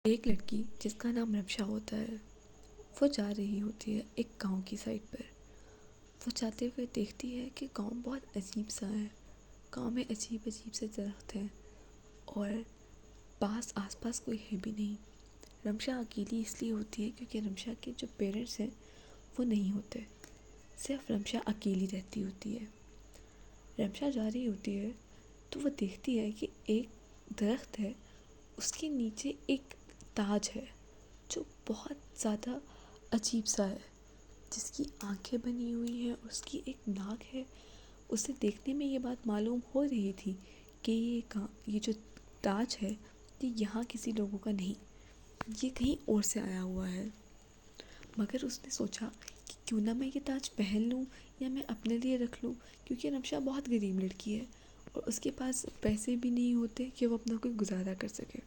एक लड़की जिसका नाम रमशा होता है, वो जा रही होती है एक गांव की साइड पर। वो जाते हुए देखती है कि गांव बहुत अजीब सा है। गांव में अजीब अजीब से दरख्त हैं और पास आसपास कोई है भी नहीं। रमशा अकेली इसलिए होती है क्योंकि रमशा के जो पेरेंट्स हैं वो नहीं होते। सिर्फ रमशा अकेली रहती होती है। रमशा जा रही होती है तो वो देखती है कि एक दरख्त है, उसके नीचे एक ताज है जो बहुत ज़्यादा अजीब सा है, जिसकी आंखें बनी हुई हैं, उसकी एक नाक है। उसे देखने में ये बात मालूम हो रही थी कि ये जो ताज है ये यहाँ किसी लोगों का नहीं, ये कहीं और से आया हुआ है। मगर उसने सोचा कि क्यों ना मैं ये ताज पहन लूँ या मैं अपने लिए रख लूँ, क्योंकि रमशा बहुत गरीब लड़की है और उसके पास पैसे भी नहीं होते कि वो अपना कोई गुजारा कर सके।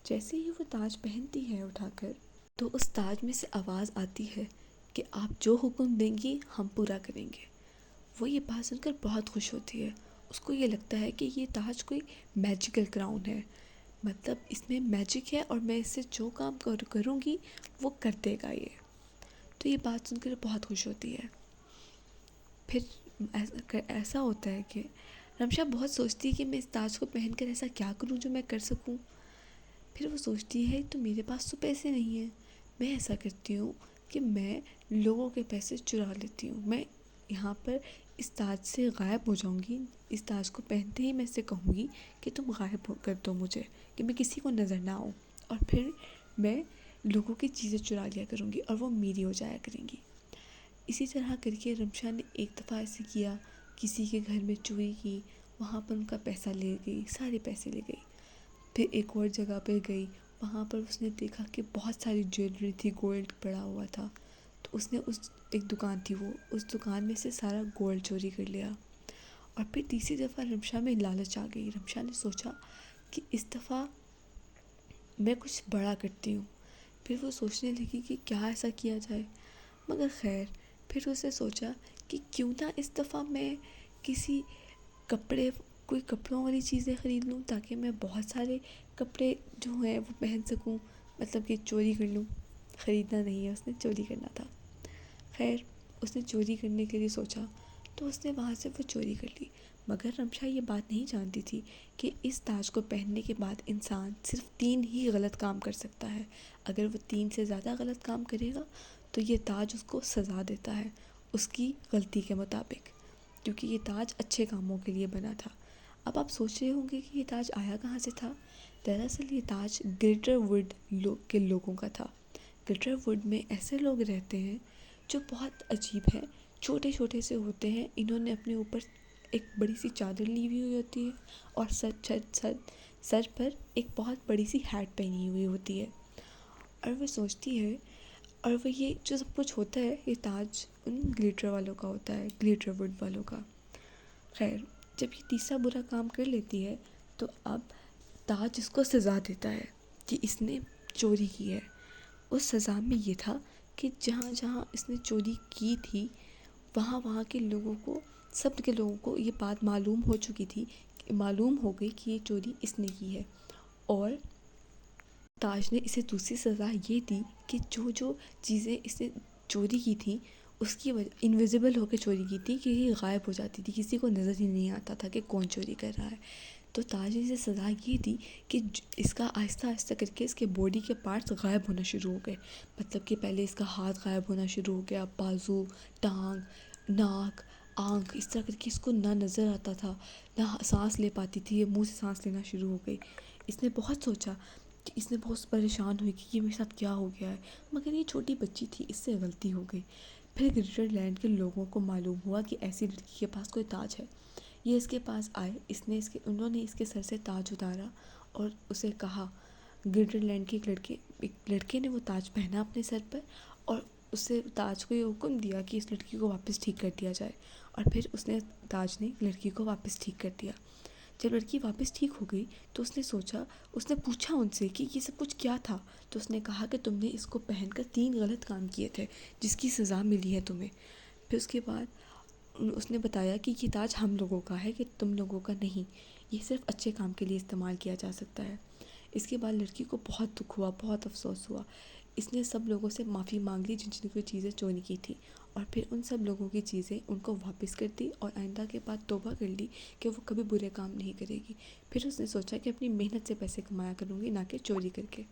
जैसे ही वो ताज पहनती है उठाकर, तो उस ताज में से आवाज़ आती है कि आप जो हुक्म देंगी हम पूरा करेंगे। वो ये बात सुनकर बहुत खुश होती है। उसको ये लगता है कि ये ताज कोई मैजिकल क्राउन है, मतलब इसमें मैजिक है और मैं इससे जो काम करूँगी वो कर देगा ये। तो ये बात सुनकर बहुत खुश होती है। फिर ऐसा होता है कि रमशा बहुत सोचती है कि मैं इस ताज को पहनकर ऐसा क्या करूँ जो मैं कर सकूँ। फिर वो सोचती है तो मेरे पास तो पैसे नहीं हैं, मैं ऐसा करती हूँ कि मैं लोगों के पैसे चुरा लेती हूँ। मैं यहाँ पर इस ताज से गायब हो जाऊँगी। इस ताज को पहनते ही मैं इससे कहूँगी कि तुम गायब कर दो मुझे, कि मैं किसी को नज़र ना आऊँ, और फिर मैं लोगों की चीज़ें चुरा लिया करूँगी और वो मेरी हो जाया करेंगी। इसी तरह करके रमशा ने एक दफ़ा ऐसे किया, किसी के घर में चोरी की, वहाँ पर उनका पैसा ले गई, सारे पैसे ले गई। फिर एक और जगह पर गई, वहाँ पर उसने देखा कि बहुत सारी ज्वेलरी थी, गोल्ड पड़ा हुआ था। तो उसने एक दुकान थी, वो उस दुकान में से सारा गोल्ड चोरी कर लिया। और फिर तीसरी दफ़ा रमशा में लालच आ गई। रमशा ने सोचा कि इस दफ़ा मैं कुछ बड़ा करती हूँ। फिर वो सोचने लगी कि क्या ऐसा किया जाए, मगर खैर फिर उसने सोचा कि क्यों ना इस दफ़ा मैं किसी कपड़े कोई कपड़ों वाली चीज़ें ख़रीद लूँ, ताकि मैं बहुत सारे कपड़े जो हैं वो पहन सकूँ, मतलब कि चोरी कर लूँ। ख़रीदना नहीं है, उसने चोरी करना था। खैर उसने चोरी करने के लिए सोचा तो उसने वहाँ से वो चोरी कर ली। मगर रमशा ये बात नहीं जानती थी कि इस ताज को पहनने के बाद इंसान सिर्फ 3 ही गलत काम कर सकता है। अगर वो 3 से ज़्यादा गलत काम करेगा तो ये ताज उसको सज़ा देता है उसकी गलती के मुताबिक, क्योंकि ये ताज अच्छे कामों के लिए बना था। अब आप सोच रहे होंगे कि ये ताज आया कहाँ से था। दरअसल ये ताज ग्लिटर वुड के लोगों का था। ग्लिटर वुड में ऐसे लोग रहते हैं जो बहुत अजीब हैं, छोटे छोटे से होते हैं। इन्होंने अपने ऊपर एक बड़ी सी चादर ली हुई होती है और सर पर एक बहुत बड़ी सी हैट पहनी हुई होती है। और वो सोचती है, और वो ये जो सब कुछ होता है ये ताज उन ग्लिटर वालों का होता है, ग्लिटर वुड वालों का। खैर जब ये तीसरा बुरा काम कर लेती है तो अब ताज इसको सज़ा देता है कि इसने चोरी की है। उस सज़ा में ये था कि जहाँ जहाँ इसने चोरी की थी वहाँ वहाँ के लोगों को, सब के लोगों को ये बात मालूम हो चुकी थी, मालूम हो गई कि ये चोरी इसने की है। और ताज ने इसे दूसरी सज़ा ये दी कि जो जो चीज़ें इसने चोरी की थी उसकी वजह इनविजिबल होकर चोरी की थी, कि ये गायब हो जाती थी, किसी को नज़र ही नहीं आता था कि कौन चोरी कर रहा है। तो ताज ने इसे सज़ा ये दी कि इसका आहिस्ता आहिस्ता करके इसके बॉडी के पार्ट्स गायब होना शुरू हो गए। मतलब कि पहले इसका हाथ गायब होना शुरू हो गया, बाजू, टांग, नाक, आँख, इस तरह करके इसको ना नज़र आता था, ना सांस ले पाती थी, ये मुंह से सांस लेना शुरू हो गई। इसने बहुत सोचा कि इसने बहुत परेशान हुई कि ये मेरे साथ क्या हो गया है, मगर ये छोटी बच्ची थी, इससे गलती हो गई। फिर ग्लिटर लैंड के लोगों को मालूम हुआ कि ऐसी लड़की के पास कोई ताज है। ये इसके पास आए, उन्होंने इसके सर से ताज उतारा और उसे कहा, ग्लिटर लैंड के एक लड़के ने वो ताज पहना अपने सर पर और उससे ताज को ये हुक्म दिया कि इस लड़की को वापस ठीक कर दिया जाए। और फिर ताज ने लड़की को वापस ठीक कर दिया। जब लड़की वापस ठीक हो गई तो उसने पूछा उनसे कि ये सब कुछ क्या था। तो उसने कहा कि तुमने इसको पहनकर 3 गलत काम किए थे जिसकी सज़ा मिली है तुम्हें। फिर उसके बाद उसने बताया कि ये ताज हम लोगों का है, कि तुम लोगों का नहीं, ये सिर्फ अच्छे काम के लिए इस्तेमाल किया जा सकता है। इसके बाद लड़की को बहुत दुख हुआ, बहुत अफसोस हुआ। इसने सब लोगों से माफ़ी मांग ली जिन कोई चीज़ें चोरी की थी, और फिर उन सब लोगों की चीज़ें उनको वापस कर दी और आइंदा के बाद तौबा कर ली कि वो कभी बुरे काम नहीं करेगी। फिर उसने सोचा कि अपनी मेहनत से पैसे कमाया करूँगी, ना कि चोरी करके।